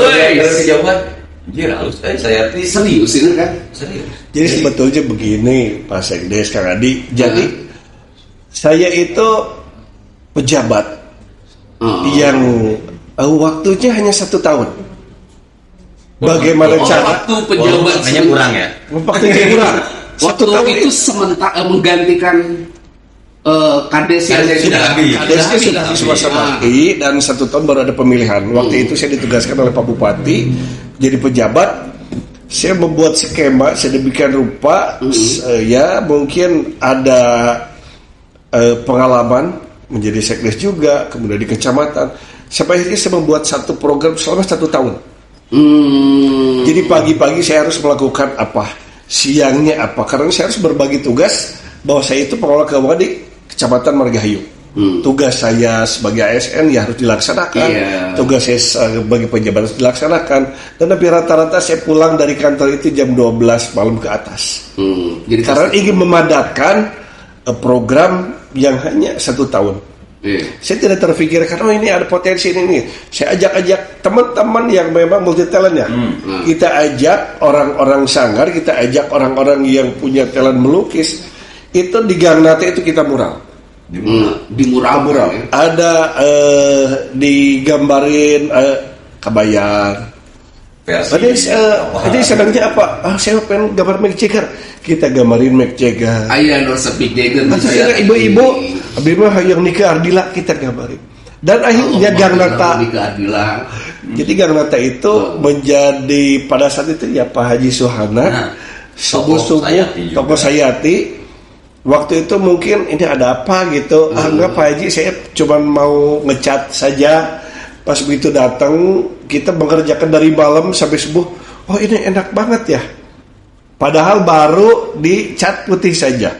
dari kejauhan, anjir halus, saya serius ini kan? Serius. Jadi sebetulnya begini Pak Sekdes, Kang Adi. Jadi saya itu pejabat yang waktunya hanya 1 tahun. Bagaimana cara? Waktu pejabat hanya kurang ya? Waktunya kurang. Waktu itu sementara menggantikan kades yang sudah habis. Kadesnya sudah habis masa bakti dan 1 tahun baru ada pemilihan. Waktu itu saya ditugaskan oleh Pak Bupati jadi pejabat. Saya membuat skema sedemikian rupa. Ya mungkin ada pengalaman menjadi sekdes juga, kemudian di kecamatan. Sampai akhirnya saya membuat satu program selama 1 tahun. Jadi pagi-pagi saya harus melakukan apa, siangnya apa, karena saya harus berbagi tugas bahwa saya itu pengelola keuangan di Kecamatan Margahayu. Tugas saya sebagai ASN ya harus dilaksanakan, tugas saya sebagai pejabat harus dilaksanakan, dan lebih rata-rata saya pulang dari kantor itu jam 12 malam ke atas. Jadi karena ingin memadatkan program yang hanya 1 tahun. Saya tidak terfikirkan ini ada potensi ini. Saya ajak teman-teman yang memang multi talent ya. Kita ajak orang-orang sanggar, kita ajak orang-orang yang punya talent melukis. Itu di Gang Nata itu kita mural. Di mural. Ya? Ada digambarin kabayan. Jadi senangnya apa? Saya pengen gambar Mick Jagger. Kita gambarin Mick Jagger. Ayah Norsa Mick Jagger. Ibu-ibu, abimah yang nikah Ardila kita gambarin. Dan akhirnya Gang Nata. Jadi Gang Nata itu menjadi pada saat itu ya Pak Haji Suhana, subuh-subuh tokoh Sayati. Waktu itu mungkin ini ada apa gitu. Enggak Pak Haji, saya cuma mau ngecat saja. Pas begitu datang, kita mengerjakan dari malam sampai subuh. Oh ini enak banget ya. Padahal baru dicat putih saja.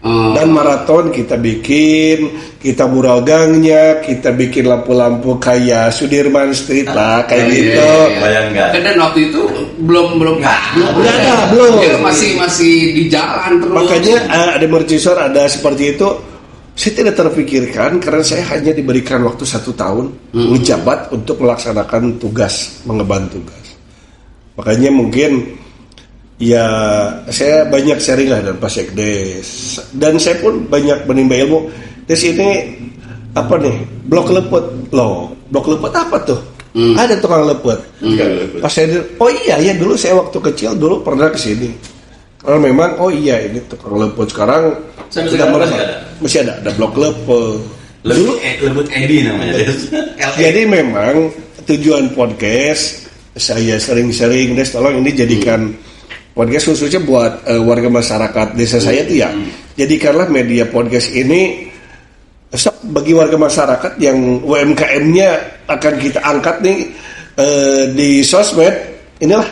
Dan maraton kita bikin, kita mural gangnya, kita bikin lampu-lampu kayak Sudirman Street lah, kayak gitu. Bayangkan. Dan waktu itu belum ada. Dia masih di jalan terus. Makanya ada mercusuar, ada seperti itu. Saya tidak terpikirkan karena saya hanya diberikan waktu 1 tahun menjabat untuk melaksanakan tugas, mengemban tugas. Makanya mungkin ya saya banyak sharing lah dengan Pak Sekdes, dan saya pun banyak menimba ilmu. Di sini apa nih, blok leput loh, blok leput apa tuh? Ada tukang leput. Pas saya oh iya ya dulu saya waktu kecil dulu pernah kesini. Karena memang oh iya ini tukang leput sekarang sudah masih ada blok leput. Dulu Leput Edi namanya. Jadi memang tujuan podcast saya sering-sering Des tolong ini jadikan podcast khususnya buat warga masyarakat desa saya tuh ya. Jadikanlah media podcast ini bagi warga masyarakat yang UMKM-nya akan kita angkat nih di sosmed. Inilah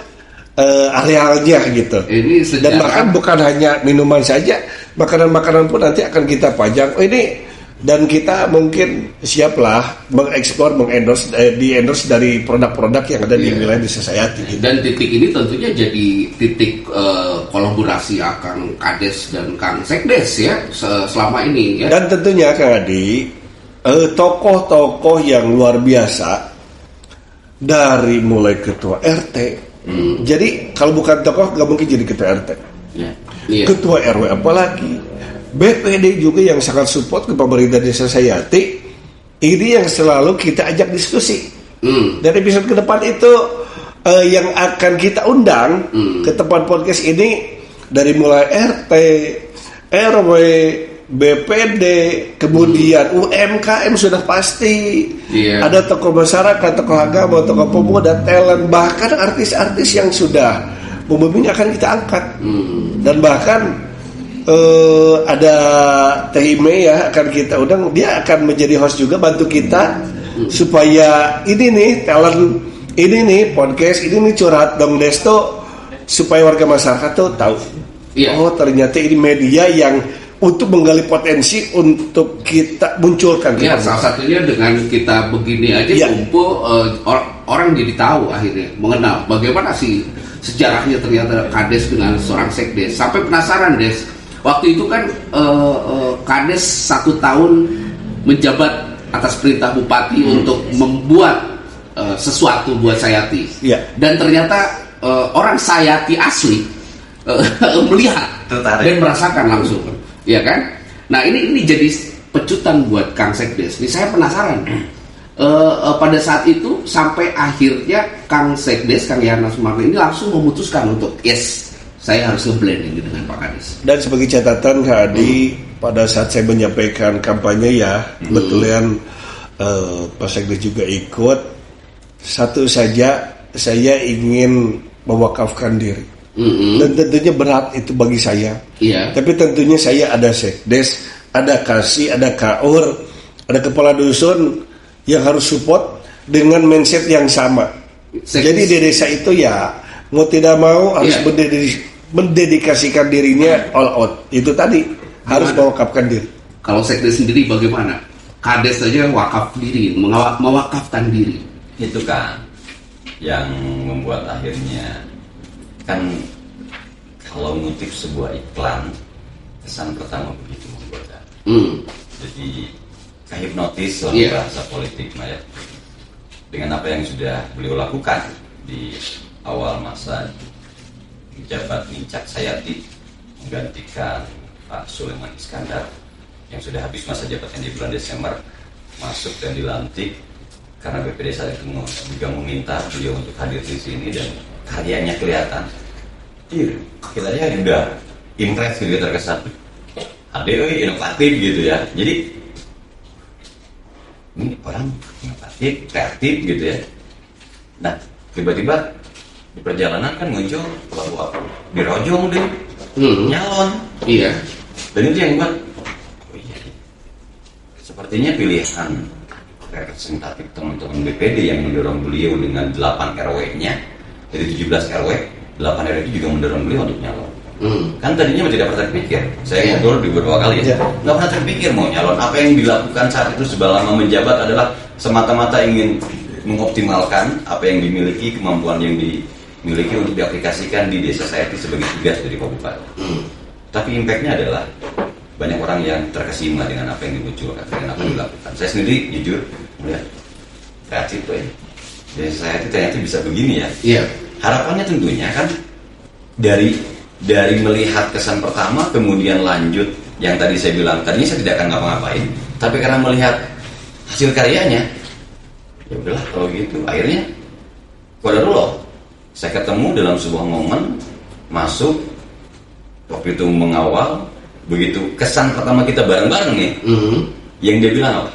arealnya gitu. Ini sejarah. Dan bahkan bukan hanya minuman saja, makanan-makanan pun nanti akan kita pajang. Ini dan kita mungkin siaplah mengeksplor, mengendorse, di-endorse dari produk-produk yang ada di wilayah Desa Sayati. Gitu. Dan titik ini tentunya jadi titik kolaborasi Kang Kades dan Kang Sekdes ya selama ini ya. Dan tentunya Kang Adi, tokoh-tokoh yang luar biasa dari mulai ketua RT. Jadi kalau bukan tokoh nggak mungkin jadi ketua RT. Iya. Ketua RW apalagi. BPD juga yang sangat support ke pemerintah Desa Sayati. Ini yang selalu kita ajak diskusi. Dan episode ke depan itu yang akan kita undang ke tempat podcast ini dari mulai RT, RW, BPD, kemudian UMKM sudah pasti. Ada tokoh masyarakat, tokoh agama, tokoh pemuda, talent, bahkan artis-artis yang sudah booming akan kita angkat. Dan bahkan ada Tehime ya akan kita undang, dia akan menjadi host juga, bantu kita supaya ini nih talent, ini nih podcast, ini nih curhat dong Desto, supaya warga masyarakat tuh tahu. Oh ternyata ini media yang untuk menggali potensi untuk kita munculkan. Ya, salah satunya dengan kita begini aja kumpul, orang jadi tahu akhirnya, mengenal bagaimana sih sejarahnya ternyata Kades dengan seorang Sekdes. Sampai penasaran Des, waktu itu kan Kades 1 tahun menjabat atas perintah Bupati untuk membuat sesuatu buat Sayati. Dan ternyata orang Sayati asli melihat dan merasakan langsung. Ya kan? Nah ini jadi pecutan buat Kang Sekdes. Ini saya penasaran. Pada saat itu sampai akhirnya Kang Sekdes, Kang Yana Sumarno ini langsung memutuskan untuk saya harus ngeblend ini dengan Pak Kades. Dan sebagai catatan Kak Adi, pada saat saya menyampaikan kampanye ya, kebetulan Pak Sekdes juga ikut. Satu saja, saya ingin mewakafkan diri. Dan tentunya berat itu bagi saya. Tapi tentunya saya ada Sekdes, ada Kasih, ada Kaur, ada kepala dusun yang harus support dengan mindset yang sama. Jadi di desa itu ya mau tidak mau harus mendedikasikan dirinya all out. Itu tadi harus mewakafkan diri. Kalau Sekdes sendiri bagaimana? Kades saja wakaf diri, mewakafkan diri. Itu kan yang membuat akhirnya kan kalau ngutip sebuah iklan, kesan pertama begitu menggoda. Jadi hipnotis dalam bahasa politik ya. Dengan apa yang sudah beliau lakukan di awal masa jabat Nincak Sayati menggantikan Pak Sulaiman Iskandar yang sudah habis masa jabatan di bulan Desember, masuk dan dilantik karena BPD saat itu juga meminta beliau untuk hadir di sini dan karyanya kelihatan. Kita lihat udah impress gitu, terkesan inovatif gitu ya. Jadi ini orang inovatif, kreatif gitu ya. Nah tiba-tiba di perjalanan kan muncul bahwa dirojong deh, nyalon. Dan itu yang buat sepertinya pilihan representatif teman-teman BPD yang mendorong beliau dengan 8 RW-nya dari 17 RW, 8 RW itu juga mendorong beliau untuk nyalon. Kan tadinya tidak pernah terpikir. Saya ngobrol di beberapa kali ya, nggak pernah terpikir mau nyalon. Apa yang dilakukan saat itu selama menjabat adalah semata-mata ingin mengoptimalkan apa yang dimiliki, kemampuan yang dimiliki untuk diaplikasikan di Desa Sayati sebagai tugas dari Pak Bupati. Tapi impactnya adalah banyak orang yang terkesima dengan apa yang dimunculkan, dengan apa yang dilakukan. Saya sendiri jujur melihat kreatif tuh ya. Desa Sayati ternyata bisa begini ya. Harapannya tentunya kan dari melihat kesan pertama kemudian lanjut yang tadi saya bilang, tadinya saya tidak akan ngapa-ngapain, tapi karena melihat hasil karyanya, ya udahlah kalau gitu. Akhirnya qadarullah saya ketemu dalam sebuah momen, masuk waktu itu mengawal, begitu kesan pertama kita bareng-bareng nih, yang dia bilang apa?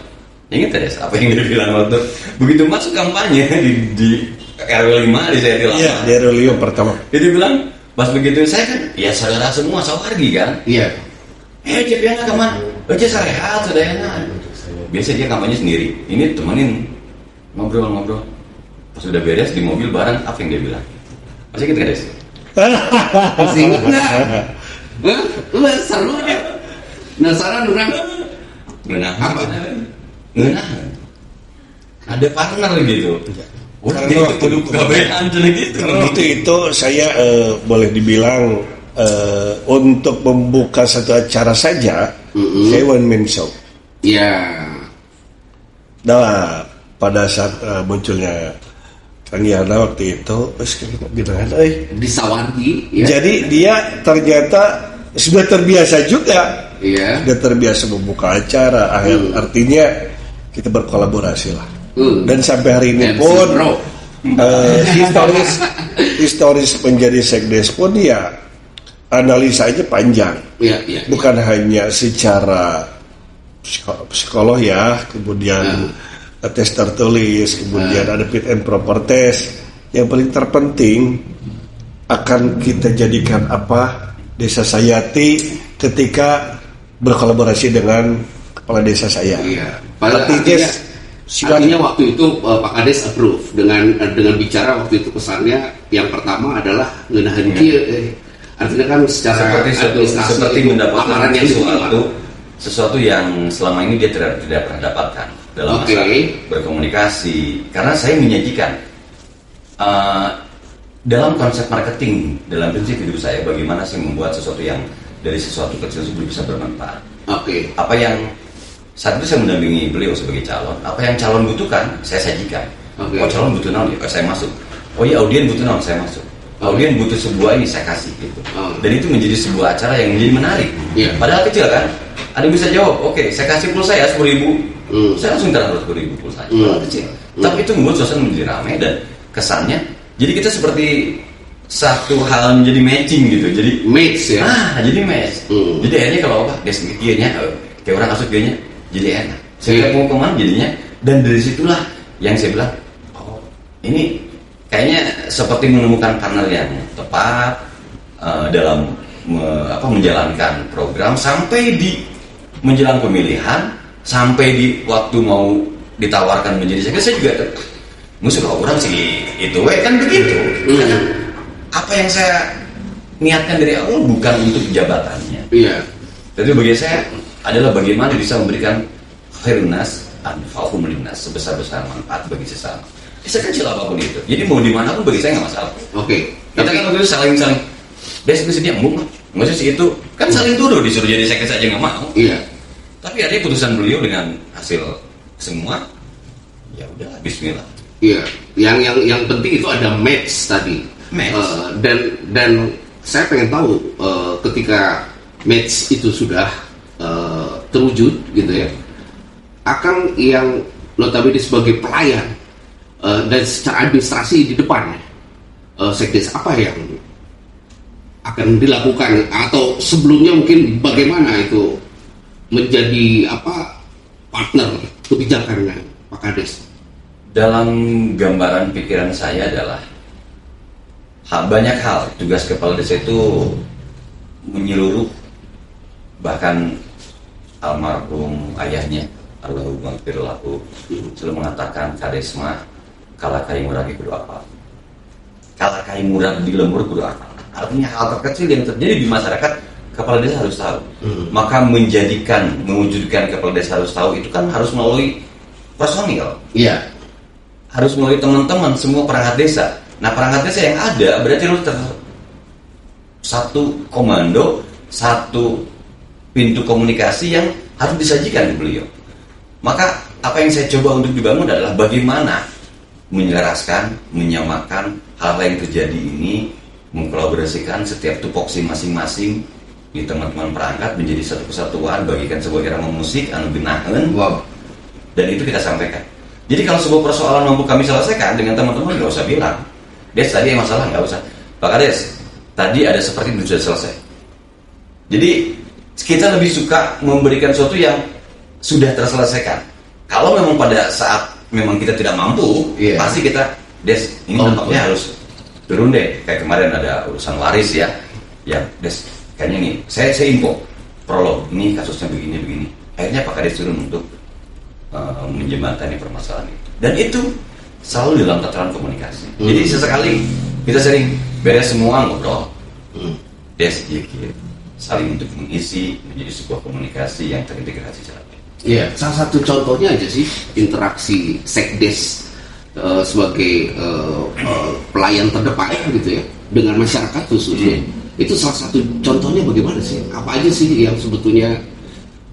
Ingat ya apa yang dia bilang waktu begitu masuk kampanye di RW 5 di Sayati Lama. Di RW 5 pertama. Dia bilang pas begitu saya kan, ya saudara semua sawargi kan. Jepiana kaman, aja sehat saudara. Biasa dia kampanye sendiri. Ini temenin ngobrol-ngobrol. Pas sudah beres di mobil bareng, apa yang dia bilang? Masih gitu Des? Masih ingat nggak? Hah? Lah, seru ya. Penasaran orang? Ngeunah Apa? Ngeunah. Ada partner gitu. Udah Karena gitu waktu kudu gawean gitu. Karena waktu itu saya boleh dibilang untuk membuka satu acara saja, saya one man show. Iya. Nah, pada saat munculnya Kang Yana waktu itu, Di Sawargi, ya. jadi dia ternyata sudah terbiasa juga, Iya. sudah terbiasa membuka acara. Artinya kita berkolaborasi lah. Dan sampai hari ini MC pun Bro. historis menjadi sekdes pun ya analisanya panjang. Iya, iya. Bukan hanya secara psikolog ya, kemudian tes tertulis, kemudian ada fit and proper test. Yang paling terpenting akan kita jadikan apa Desa Sayati ketika berkolaborasi dengan kepala desa saya. Iya. Artinya waktu itu Pak Kades approve dengan bicara waktu itu pesannya yang pertama adalah ngenahan kieu. Artinya kan secara administrasi seperti itu mendapatkan paparan yang sesuatu yang selama ini dia tidak pernah dapatkan dalam masa berkomunikasi. Karena saya menyajikan dalam konsep marketing, dalam prinsip hidup saya, bagaimana saya membuat sesuatu yang dari sesuatu kecil itu bisa bermanfaat. Apa yang saat itu saya mendampingi beliau sebagai calon, apa yang calon butuhkan saya sajikan. Oh, calon butuh naon ya, saya masuk. Oh iya, audien butuh naon, saya masuk. Audien butuh sebuah ini, saya kasih gitu. Dan itu menjadi sebuah acara yang menjadi menarik. Padahal kecil kan, ada yang bisa jawab, oke, saya kasih pulsa ya 10.000, saya langsung transfer 10.000 pulsa. Padahal kecil. Tapi itu membuat suasana menjadi ramai dan kesannya, jadi kita seperti satu hal menjadi matching gitu. Jadi match ya. Jadi match. Jadi akhirnya kalau apa, destinasinya kayak orang masuk dianya jadi enak. Saya mau kemana jadinya, dan dari situlah yang saya bilang, oh ini kayaknya seperti menemukan partner yang tepat dalam menjalankan program sampai di menjelang pemilihan, sampai di waktu mau ditawarkan menjadi saya juga musuh orang sih itu kan begitu. Karena apa yang saya niatkan dari awal bukan untuk jabatannya. Iya. Jadi bagi saya adalah bagaimana bisa memberikan khairunas anfa'uhum linnas, sebesar-besar manfaat bagi sesama. Sekecil apapun itu. Jadi mau dimanapun bagi saya nggak masalah. Kita kan waktu itu saling dia sedia mung, nggak sih itu kan saling tuduh disuruh jadi sekdes aja nggak mau. Iya. Tapi ada keputusan beliau dengan hasil semua, ya udah Bismillah. Iya. Yang penting itu ada match tadi. Match. Dan saya pengen tahu ketika match itu sudah terwujud gitu ya, akan yang notabene sebagai pelayan dan secara administrasi di depan sekdes apa yang akan dilakukan, atau sebelumnya mungkin bagaimana itu menjadi partner kebijakannya Pak Kades? Dalam gambaran pikiran saya adalah banyak hal. Tugas kepala desa itu menyeluruh, bahkan almarhum ayahnya Allahumma gfir lahu selalu mengatakan kadesma kalakai murah kudu apa, kalakai murah di lembur kudu apa. Artinya hal terkecil yang terjadi di masyarakat kepala desa harus tahu. Maka mewujudkan kepala desa harus tahu itu kan harus melalui personil. Iya. Harus melalui teman-teman semua perangkat desa. Nah, perangkat desa yang ada berarti harus satu komando, satu pintu komunikasi yang harus disajikan di beliau. Maka apa yang saya coba untuk dibangun adalah bagaimana menyelaraskan, menyamakan hal yang terjadi ini, mengkolaborasikan setiap tupoksi masing-masing di teman-teman perangkat menjadi satu kesatuan, bagikan sebuah irama musik anu genaheun. Wow. Dan itu kita sampaikan. Jadi kalau sebuah persoalan mampu kami selesaikan dengan teman-teman, nggak usah bilang, Des tadi yang masalah, nggak usah. Pak Kades, tadi ada seperti itu sudah selesai. Jadi kita lebih suka memberikan sesuatu yang sudah terselesaikan. Kalau memang pada saat memang kita tidak mampu, pasti kita, Des, ini nampaknya harus turun deh. Kayak kemarin ada urusan waris ya, Des, kayaknya nih, saya info prolog, ini kasusnya begini. Akhirnya Pak Kades turun untuk menjembatani permasalahan itu. Dan itu selalu dalam tataran komunikasi. Jadi sesekali kita sering beres semua ngobrol. Des, gitu. Saling untuk mengisi menjadi sebuah komunikasi yang terintegrasi secara baik. Iya, salah satu contohnya aja sih interaksi Sekdes sebagai pelayan terdepan gitu ya dengan masyarakat khususnya. Itu salah satu contohnya bagaimana sih? Apa aja sih yang sebetulnya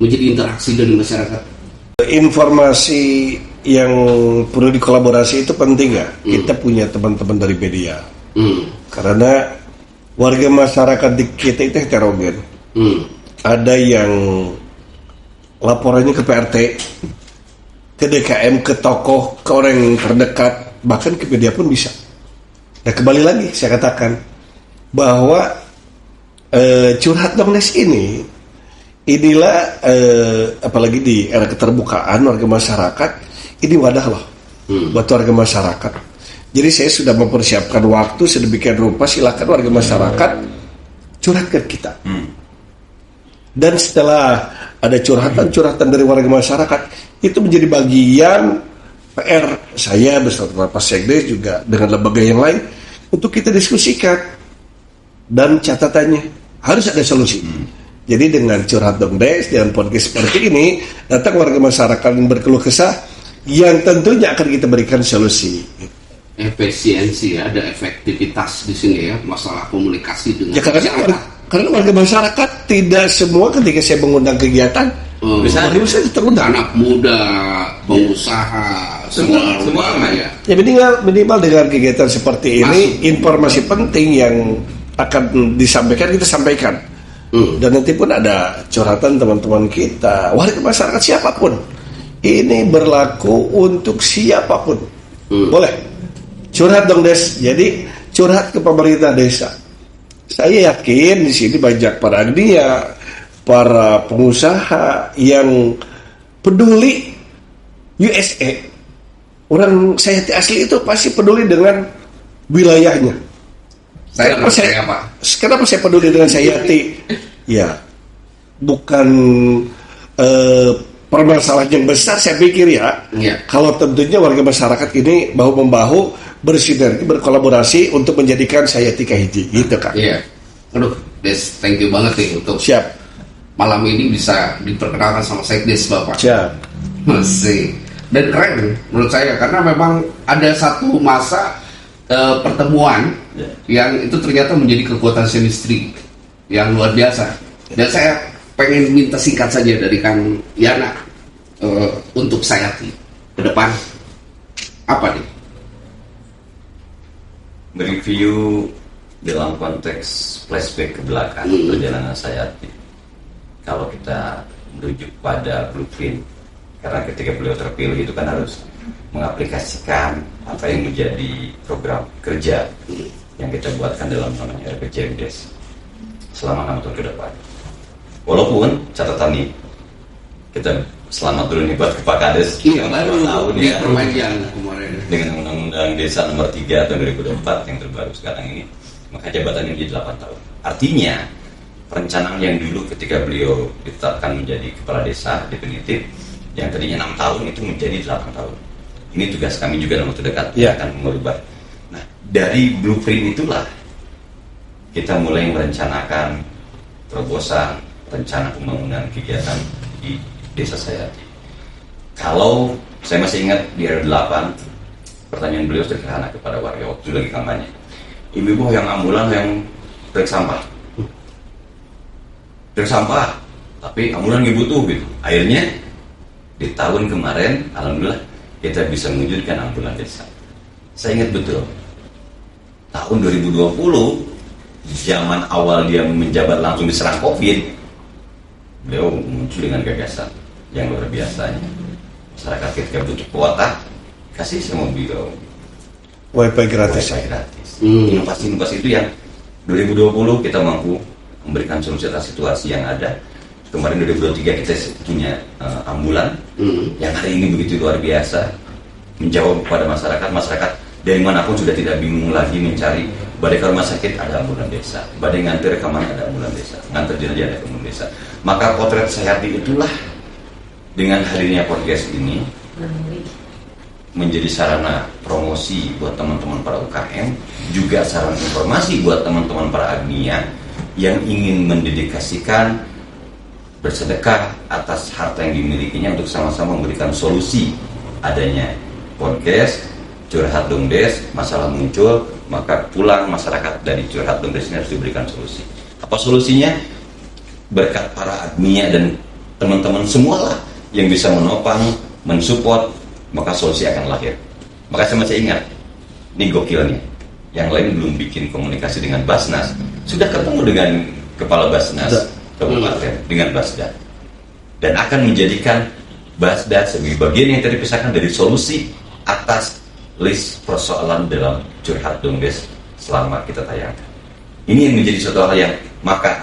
menjadi interaksi dari masyarakat? Informasi yang perlu dikolaborasi itu penting ya. Kita punya teman-teman dari media. Karena warga masyarakat di kita itu heterogen. Ada yang laporannya ke PRT, ke DKM, ke tokoh, ke orang yang terdekat, bahkan ke media pun bisa. Nah kembali lagi saya katakan bahwa curhat dong Des inilah apalagi di era keterbukaan warga masyarakat, ini wadah loh buat warga masyarakat. Jadi saya sudah mempersiapkan waktu sedemikian rupa, silakan warga masyarakat curhatkan kita. Dan setelah ada curhatan dari warga masyarakat, itu menjadi bagian PR saya beserta Pak Sekdes juga dengan lembaga yang lain untuk kita diskusikan. Dan catatannya harus ada solusi. Jadi dengan curhat dong Des, dengan podcast seperti ini, datang warga masyarakat yang berkeluh kesah, yang tentunya akan kita berikan solusi. Efisiensi ya, ada efektivitas di sini ya, masalah komunikasi dengan Ya karena warga masyarakat tidak semua ketika saya mengundang kegiatan bisa terundang. Anak muda, pengusaha, semua ya. Ya minimal dengan kegiatan seperti ini informasi penting yang akan disampaikan kita sampaikan. Dan nanti pun ada curhatan teman-teman kita, warga masyarakat siapapun. Ini berlaku untuk siapapun. Boleh curhat dong Des. Jadi curhat ke pemerintah desa. Saya yakin di sini banyak para agnia, para pengusaha yang peduli USA. Orang Sayati asli itu pasti peduli dengan wilayahnya. Kenapa saya peduli dengan Sayati? Ya, bukan permasalahan yang besar saya pikir ya. Kalau tentunya warga masyarakat ini bahu-membahu bersinergi, berkolaborasi untuk menjadikan Sayati kahiji gitu kan. Iya. Aduh, Des, thank you banget nih untuk siap malam ini bisa diperkenalkan sama Sekdes Bapak. Siap. Masih. Dan keren menurut saya karena memang ada satu masa pertemuan yang itu ternyata menjadi kekuatan chemistry yang luar biasa. Dan saya pengen minta singkat saja dari Kang Yana untuk Sayati ke depan apa nih? Mereview dalam konteks flashback ke belakang perjalanan Sayati. Kalau kita merujuk pada blueprint, karena ketika beliau terpilih itu kan harus mengaplikasikan apa yang menjadi program kerja yang kita buatkan dalam namanya RPJMDes selama 6 tahun ke depan. Walaupun catatan nih, kita selamat dulu nih buat Pak Kades. Iya, baru tahun ya perpanjang kemarin dengan Undang-Undang Desa Nomor 3 tahun 2024 yang terbaru sekarang ini, maka jabatannya menjadi 8 tahun. Artinya perencanaan yang dulu ketika beliau ditetapkan menjadi kepala desa definitif, yang tadinya 6 tahun itu menjadi 8 tahun. Ini tugas kami juga dalam waktu dekat akan merubah. Nah, dari blueprint itulah kita mulai merencanakan terobosan rencana pembangunan kegiatan di desa Sayati. Kalau saya masih ingat di R8, pertanyaan beliau sederhana kepada warga waktu lagi kampanye. Ibu-ibu yang ambulan yang truk sampah, tapi ambulan nggak butuh gitu. Akhirnya di tahun kemarin, alhamdulillah kita bisa mewujudkan ambulan desa. Saya ingat betul, tahun 2020, zaman awal dia menjabat langsung diserang COVID, beliau muncul dengan gagasan yang luar biasanya. Masyarakat ketika butuh kuota, kasih saya mobil Wi-Fi gratis. Inovasi-inovasi itu yang 2020 kita mampu memberikan solusi atas situasi yang ada. Kemarin 2023 kita punya ambulan yang hari ini begitu luar biasa menjawab kepada masyarakat dari manapun sudah tidak bingung lagi mencari badai ke rumah sakit ada ambulan desa, badai nganter ke mana ada ambulan desa, nganter jenazah ada ambulan desa. Maka potret Sayati itulah dengan hadirnya podcast ini menjadi sarana promosi buat teman-teman para UKM, juga sarana informasi buat teman-teman para agnia yang ingin mendedikasikan bersedekah atas harta yang dimilikinya untuk sama-sama memberikan solusi adanya podcast Curhat Dong Des. Masalah muncul, maka pulang masyarakat dari Curhat Dong Des ini harus diberikan solusi. Apa solusinya? Berkat para agnia dan teman-teman semualah yang bisa menopang, mensupport, maka solusi akan lahir. Maka saya masih ingat, ini gokilnya, yang lain belum bikin komunikasi dengan Basnas, sudah ketemu dengan Kepala Basnas Kabupaten, dengan Basda, dan akan menjadikan Basda sebagai bagian yang terpisahkan dari solusi atas list persoalan dalam Curhat Dong Des selama kita tayangkan. Ini yang menjadi suatu hal yang, maka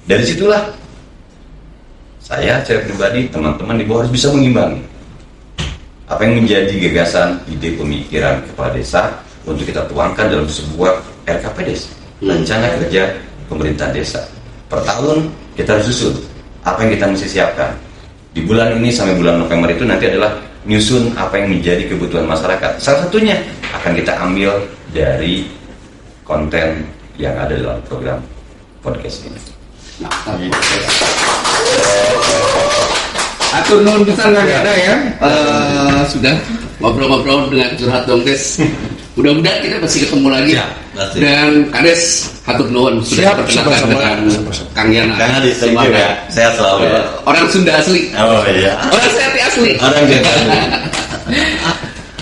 dari situlah saya pribadi, teman-teman di bawah harus bisa mengimbangi apa yang menjadi gagasan, ide, pemikiran kepala desa untuk kita tuangkan dalam sebuah RKP desa, rencana kerja pemerintah desa. Per tahun kita harus susun apa yang kita mesti siapkan. Di bulan ini sampai bulan November itu nanti adalah nyusun apa yang menjadi kebutuhan masyarakat. Salah satunya akan kita ambil dari konten yang ada dalam program podcast ini. Atur nuhun pisan nggak ada ya. Sudah ngobrol-ngobrol dengan Curhat Dong Des. Mudah-mudahan kita masih ketemu lagi. Ya, pasti. Dan Kades hatur nuhun sudah Siap, berkenalan sama-sama. dengan Kang Yana. Jangan disinggung ya, saya selalu ya. Orang Sunda asli. Oh iya. Orang Seti asli. Orang Jawa.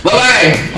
Bye bye.